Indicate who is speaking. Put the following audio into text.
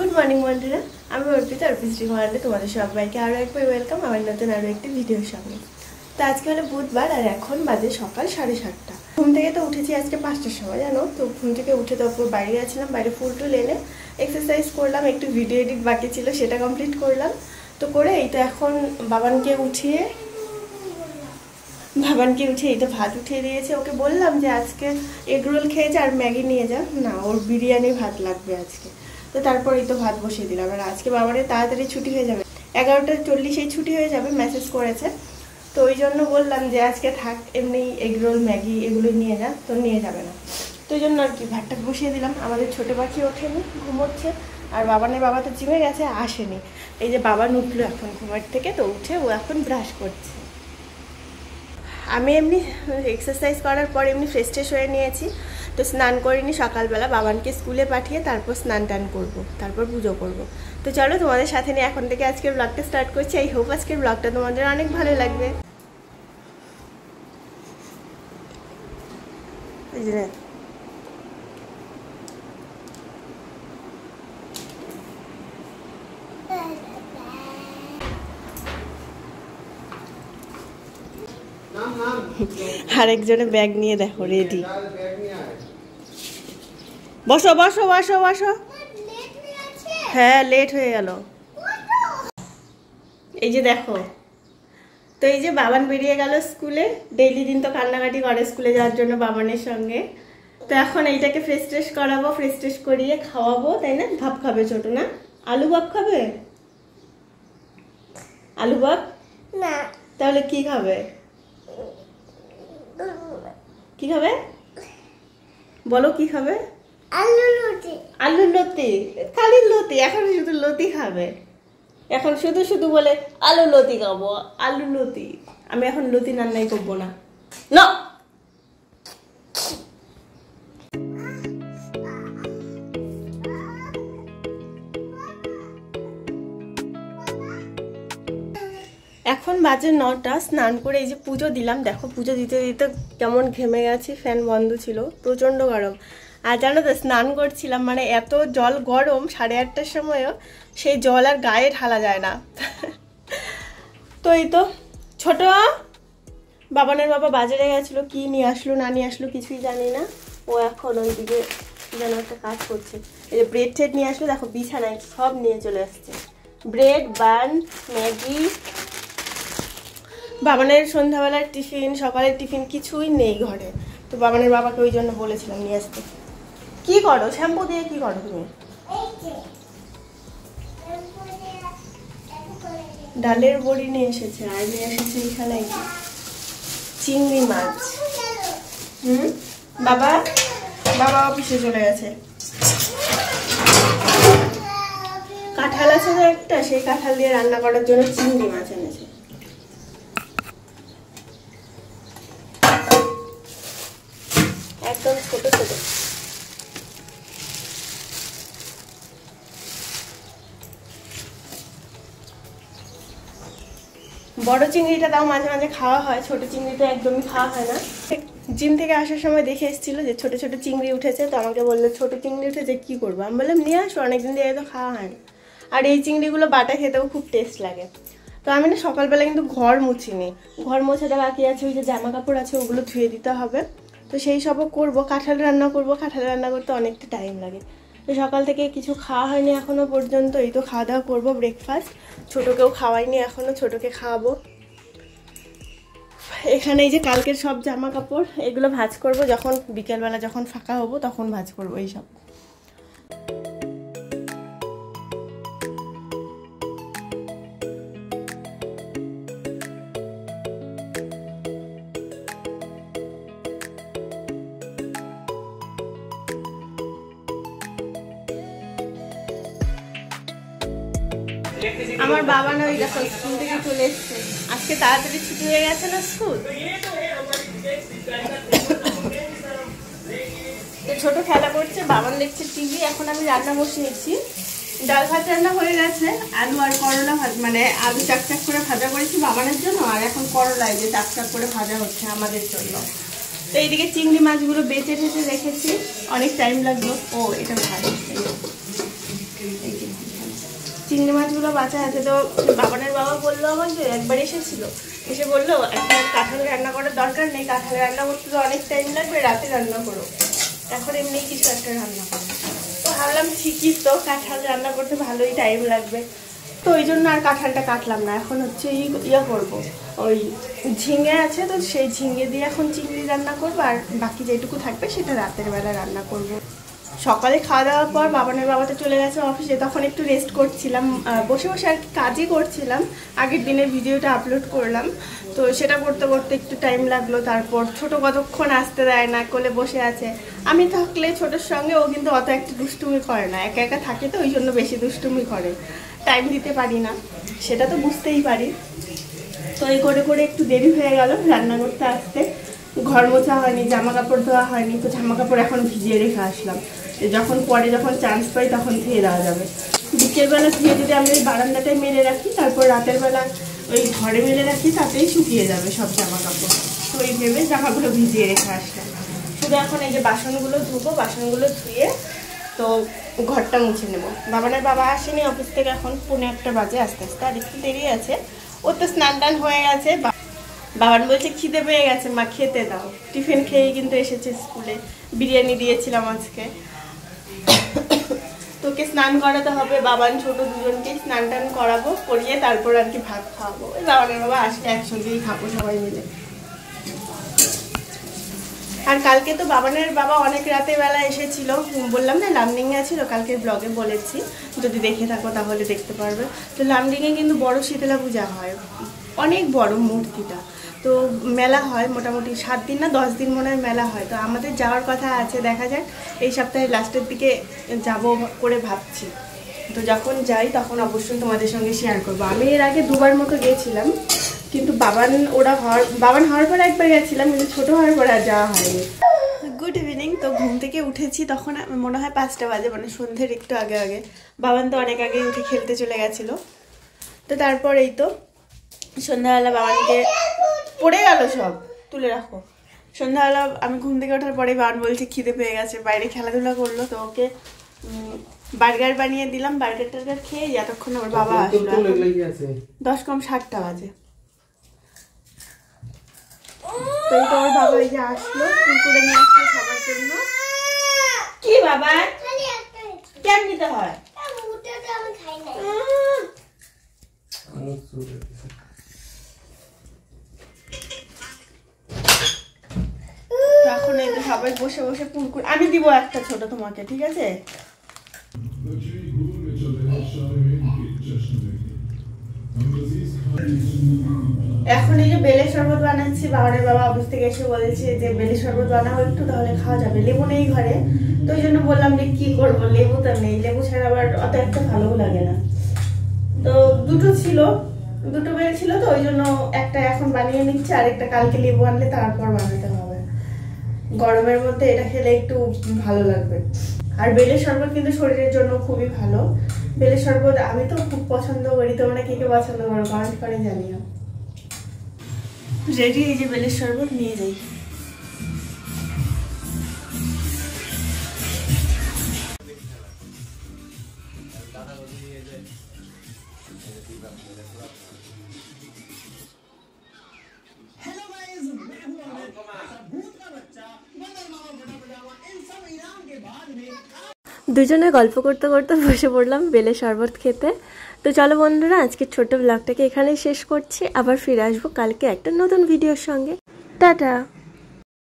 Speaker 1: Good morning बंधुरा আমি অর্পিতা অর্পিশ্রী মহারালে তোমাদের সবাইকে আরও একবার ওয়েলকাম আমার নতুন আরও একটি ভিডিওর সঙ্গে। তো আজকে হলো বুধবার আর এখন বাজে সকাল 7:30। ঘুম থেকে তো উঠেছি আজকে 5টার সময়, জানো তো। ঘুম থেকে উঠে তারপর বাইরে গেছিলাম, বাইরে ফুল টুল এনে এক্সারসাইজ করলাম, একটু ভিডিও এডিট বাকি ছিল সেটা কমপ্লিট করলাম। তো করে এই তো এখন বাবানকে উঠিয়ে এই তো ভাত উঠিয়ে দিয়েছে। ওকে বললাম যে আজকে এগ রোল খেয়ে যা আর ম্যাগি নিয়ে যা, না ওর বিরিয়ানি ভাত লাগবে আজকে। তো তারপর এই তো ভাত বসিয়ে দিলাম। আর আজকে বাবারের তাড়াতাড়ি ছুটি হয়ে যাবে, 11:40 ছুটি হয়ে যাবে, মেসেজ করেছে। তো ওই জন্য বললাম যে আজকে থাক, এমনি এগ রোল ম্যাগি এগুলো নিয়ে যা, তো নিয়ে যাবে না। তো ওই জন্য আর কি ভাতটা বসিয়ে দিলাম। আমাদের ছোটো পাখি ওঠেনি, ঘুমোচ্ছে। আর বাবা তো জিমে গেছে, আসেনি। এই যে বাবা উঠলো এখন ঘুমের থেকে, তো উঠে ও এখন ব্রাশ করছে। আমি এমনি এক্সারসাইজ করার পর এমনি ফ্রেশ ট্রেশ হয়ে নিয়েছি। তো স্নান করিনি সকালবেলা, বাবানকে স্কুলে পাঠিয়ে তারপর স্নান টান করবো, তারপর পুজো করবো। তো চলো তোমাদের সাথে নিয়ে এখন থেকে আজকের ব্লগটা স্টার্ট করছি। আই হোপ আজকের ব্লগটা তোমাদের অনেক ভালো লাগবে। আরেকজনে ব্যাগ নিয়ে দেখো রেডি। বসো বসো বসো বসো। হ্যাঁ লেট হয়ে গেল। এই যে দেখো, তো এই যে বাবান বেরিয়ে গেল স্কুলে। ডেইলি দিন তো কান্নাকাটি করে স্কুলে যাওয়ার জন্য বাবানের সঙ্গে। তো এখন এইটাকে ফ্রেশ ট্রেশ করাবো, ফ্রেশ ট্রেশ করিয়ে খাওয়াবো, তাই না? ভাত খাবে ছোট না? আলু ভাত খাবে? আলু ভাত না, তাহলে কি খাবে? কি খাবে বলো, কি খাবে? আলু লতি। আলু লতি, খালি লতি? এখন শুধু লতি খাবে, এখন শুধু শুধু বলে আলু লতি খাবো, আলু লতি। আমি এখন লতি রান্নাই করবো না। না এখন বাজে 9টা। স্নান করে এই যে পুজো দিলাম। দেখো পুজো দিতে দিতে কেমন ঘেমে গেছি, ফ্যান বন্ধ ছিল, প্রচণ্ড গরম। আর জানো তো স্নান করছিলাম, মানে এত জল গরম, 8:30টার সময়ও সেই জল আর গায়ে ঢালা যায় না। তো এই তো ছোট বাবানের বাবা বাজারে গেছিলো, কি নিয়ে আসলো না নিয়ে আসলো কিছুই জানি না। ও এখন ওইদিকে যেন একটা কাজ করছে। এই যে ব্রেড ট্রেড নিয়ে আসলো, দেখো বিছানায় সব নিয়ে চলে আসছে, ব্রেড, বান, ম্যাগি। বাবানের সন্ধ্যাবেলার টিফিন, সকালের টিফিন কিছুই নেই ঘরে। তো বাবানের বাবাকে ওই জন্য বলেছিলাম নিয়ে আসতে। কি করো শ্যাম্পু দিয়ে, কি করো তুমি? ডালের বড়ি নিয়ে এসেছে, আর নিয়ে এসেছে এখানে চিংড়ি মাছ। বাবা অফিসে চলে গেছে। কাঁঠাল আছে না একটা, সেই কাঁঠাল দিয়ে রান্না করার জন্য চিংড়ি মাছ এনেছে। একদম ছোট ছোট। বড় চিংড়িটা তাও মাঝে মাঝে খাওয়া হয়, ছোট চিংড়িটা একদমই খাওয়া হয় না। জিম থেকে আসার সময় দেখে এসেছিল যে ছোট ছোট চিংড়ি উঠেছে, তো আমাকে বললো ছোট চিংড়ি উঠেছে কি করবো? আমি বললাম নিয়ে আসো, অনেকদিন দিয়ে তো খাওয়া হয় না। আর এই চিংড়িগুলো বাটা খেতেও খুব টেস্ট লাগে। তো আমি না সকালবেলা কিন্তু ঘর মুছিনি, ঘর মোছাটা বাকি আছে, ওই যে জামা কাপড় আছে ওগুলো ধুয়ে দিতে হবে। তো সেই সবও করবো, কাঁঠাল রান্না করবো। কাঁঠাল রান্না করতে অনেকটা টাইম লাগে। তো সকাল থেকে কিছু খাওয়া হয়নি এখনো পর্যন্ত। এই তো খাওয়া দাওয়া করবো, ব্রেকফাস্ট। ছোটোকেও খাওয়াইনি এখনো, ছোটোকে খাওয়াবো। এখানে এই যে কালকের সব জামা কাপড়, এগুলো ভাঁজ করবো যখন বিকেলবেলা যখন ফাঁকা হবো তখন ভাঁজ করবো এইসব। আমার বাবা না ওই দেখো স্কুল থেকে চলে এসছে, আজকে তাড়াতাড়ি ছুটি হয়ে গেছে না স্কুল। তো ছোট খেলা করছে, বাবান দেখছে টিভি। এখন আমি রান্না বসিয়েছি, ডাল ভাত রান্না হয়ে গেছে, আলু আর করলা মানে আলু চাকচাক করে ভাজা করেছি বাবানের জন্য, আর এখন করলা এই যে চাকচাক করে ভাজা হচ্ছে আমাদের জন্য। তো এইদিকে চিংড়ি মাছগুলো বেঁচে ঠেচে রেখেছি, অনেক টাইম লাগলো। ও এটা ভালো, এই যে চিংড়ি মাছগুলো বাঁচা আছে। তো বাবানের বাবা বললো আমাকে, একবার এসেছিল, এসে বললো এখন কাঁঠাল রান্না করার দরকার নেই, কাঁঠাল রান্না করতে তো অনেক টাইম লাগবে, রাতে রান্না করো, এখন এমনি কিছু একটা রান্না করো। তো ভাবলাম ঠিকই তো, কাঁঠাল রান্না করতে ভালোই টাইম লাগবে। তো ওই জন্য আর কাঁঠালটা কাটলাম না। এখন হচ্ছে ইয়ে করবো, ওই ঝিঙে আছে, তো সেই ঝিঙে দিয়ে এখন চিংড়ি রান্না করবো, আর বাকি যেটুকু থাকবে সেটা রাতের বেলা রান্না করবো। সকালে খাওয়া দাওয়ার পর বাবানের বাবাটা চলে গেছে অফিসে, তখন একটু রেস্ট করছিলাম, বসে বসে আর কাজই করছিলাম। আগের দিনের ভিডিওটা আপলোড করলাম, তো সেটা করতে করতে একটু টাইম লাগলো। তারপর ছোট কতক্ষণ আসতে দেয় না, কোলে বসে আছে। আমি থাকলে ছোটোর সঙ্গে ও কিন্তু অত একটা দুষ্টুমি করে না, একা একা থাকে তো ওই জন্য বেশি দুষ্টুমি করে, টাইম দিতে পারি না, সেটা তো বুঝতেই পারি। তো এই করে করে একটু দেরি হয়ে গেল রান্না করতে আসতে। ঘর মোছা হয়নি, জামা কাপড় ধোয়া হয়নি, তো জামা কাপড় এখন ভিজিয়ে রেখে আসলাম, যখন চান্স পাই তখন ধুয়ে দেওয়া যাবে। বিকেলবেলা ধুয়ে যদি আমি ওই বারান্দাটায় মেলে রাখি, তারপর রাতের বেলা ওই ঘরে মেলে রাখি, তাতেই শুকিয়ে যাবে সব জামা কাপড়। তো এই ভেবে জামাগুলো ভিজিয়ে রেখে আসলাম। শুধু এখন এই যে বাসনগুলো ধুবো, বাসনগুলো ধুয়ে তো ঘরটা মুছে নেব। বাবানের বাবা আসেনি অফিস থেকে, এখন 1:45 বাজে, আস্তে আস্তে আর একটু দেরি আছে। ও তো স্নান টান হয়ে গেছে। বাবান বলছে খিদে পেয়ে গেছে মা, খেতে দাও। টিফিন খেয়েই কিন্তু এসেছে স্কুলে, বিরিয়ানি দিয়েছিলাম আজকে। তোকে স্নান করাতে হবে, বাবান ছোট দুজনকে স্নান টান করাবো, করিয়ে তারপর আর কি ভাত খাওয়াবো। ওই বাবানের বাবা আসলে একসঙ্গেই খাবো সবাই মিলে। আর কালকে তো বাবানের বাবা অনেক রাতের বেলা এসেছিল, বললাম না লামডিংয়ে ছিল, কালকের ব্লগে বলেছি, যদি দেখে থাকো তাহলে দেখতে পারবে। তো লামডিংয়ে কিন্তু বড় শীতলা পূজা হয়, অনেক বড় মূর্তিটা। তো মেলা হয় মোটামুটি 7 দিন না 10 দিন মনে হয় মেলা হয়। তো আমাদের যাওয়ার কথা আছে, দেখা যাক এই সপ্তাহের লাস্টের দিকে যাব করে ভাবছি। তো যখন যাই তখন অবশ্যই তোমাদের সঙ্গে শেয়ার করবো। আমি এর আগে 2বার মতো গিয়েছিলাম, কিন্তু বাবান হওয়ার পর একবার গেছিলাম, কিন্তু ছোটো হওয়ার পর আর যাওয়া হয়নি। Good evening. তো ঘুম থেকে উঠেছি তখন মনে হয় 5টা বাজে, মানে সন্ধ্যের একটু আগে আগে। বাবান তো অনেক আগে উঠে খেলতে চলে গেছিলো। তো তারপর এই তো সন্ধ্যাবেলা বাবানকে পড়ে গেল, সব তুলে রাখো। সন্ধ্যাবেলা আমি ঘুম থেকে ওঠার পরে বাবান বলছে খিদে পেয়ে গেছে, বাইরে খেলাধুলা করলো, তো ওকে বার্গার বানিয়ে দিলাম। বার্গার টার্গার খেয়ে যতক্ষণ আমার বাবা আসলো, 10 কম 7টা বাজে। তো এই তো ওর বাবা এই যে আসলো, কুরকুরে নিয়ে আসলো সবার জন্য। কি বাবা কেন নিতে হয়? এখন এই তো সবাই বসে বসে কুরকুরে, আমি দিব একটা ছোট তোমাকে, ঠিক আছে? এখন এই যে বেলের শরবত বানাচ্ছি। বাবানের বাবা অফিস থেকে এসে বলেছে যে বেলের শরবত বানাবো একটু, তাহলে খাওয়া যাবে। লেবু নেই ঘরে, তো ওই জন্য বললাম যে কি করবো, লেবু তো নেই, লেবু ছাড়া আবার অত একটা ভালোও লাগে না। তো দুটো বেল ছিল, তো ওই জন্য একটা এখন বানিয়ে নিচ্ছে, আর একটা কালকে লেবু আনলে তারপর বানাতে হবে। গরমের মধ্যে এটা খেলে একটু ভালো লাগবে। আর বেলের শরবত কিন্তু শরীরের জন্য খুবই ভালো। বেলের শরবত আমি তো খুব পছন্দ করি, তোমরা কে কে পছন্দ করো কমেন্ট করে জানিও। রেডি, এই যে বেলের শরবত নিয়ে যাই।
Speaker 2: দুজনে গল্প করতে করতে বসে পড়লাম বেলের শরবত খেতে। তো চলো বন্ধুরা, আজকের ছোট্ট ব্লগটাকে এখানেই শেষ করছি। আবার ফিরে আসবো কালকে একটা নতুন ভিডিওর সঙ্গে। টাটা।